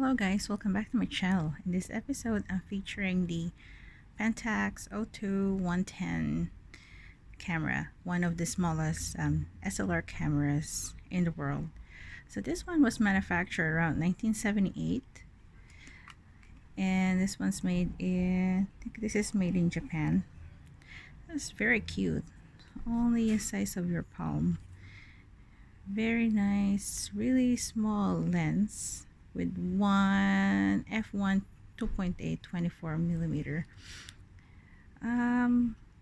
Hello guys, welcome back to my channel. In this episode, I'm featuring the Pentax O2-110 camera, one of the smallest SLR cameras in the world. So this one was manufactured around 1978, and this one's made in, I think this is made in Japan. It's very cute, only the size of your palm. Very nice, really small lens with one f1 2.8 24 millimeter.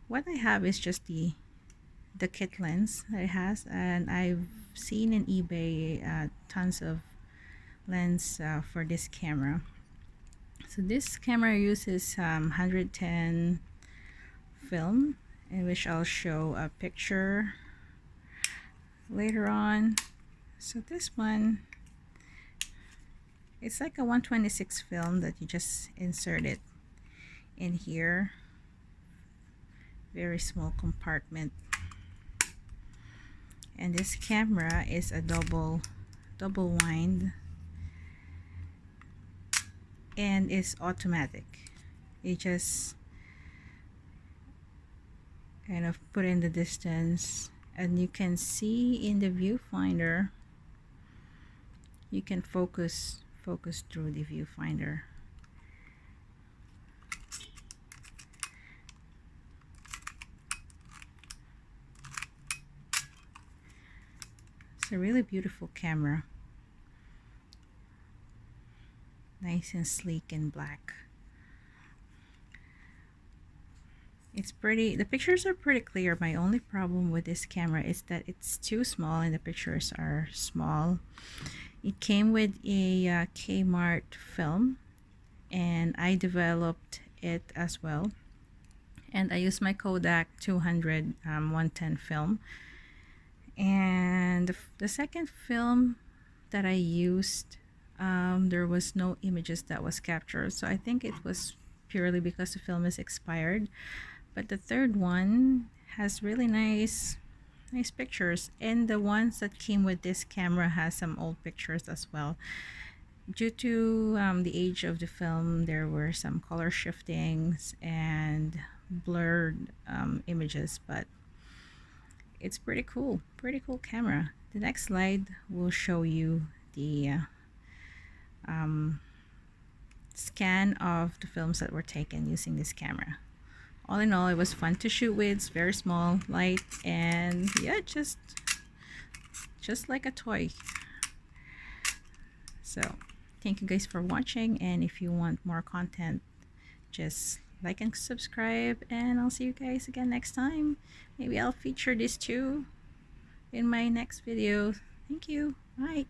What I have is just the kit lens that it has, and I've seen in eBay tons of lens for this camera. So this camera uses 110 film, in which I'll show a picture later on. So this one, it's like a 126 film that you just insert it in here. Very small compartment. And this camera is a double wind and is automatic. You just kind of put in the distance, and you can see in the viewfinder, you can focus through the viewfinder. It's a really beautiful camera, nice and sleek and black. It's pretty, the pictures are pretty clear. My only problem with this camera is that it's too small and the pictures are small. It came with a Kmart film, and I developed it as well, and I used my Kodak 200 110 film. And the second film that I used, there was no images that was captured, so I think it was purely because the film is expired. But the third one has really nice pictures, and the ones that came with this camera has some old pictures as well. Due to the age of the film, there were some color shiftings and blurred images, but it's pretty cool camera. The next slide will show you the scan of the films that were taken using this camera. All in all, it was fun to shoot with. It's very small, light, and yeah, just like a toy. So thank you guys for watching, and if you want more content, just like and subscribe, and I'll see you guys again next time. Maybe I'll feature this too in my next video. Thank you. Bye.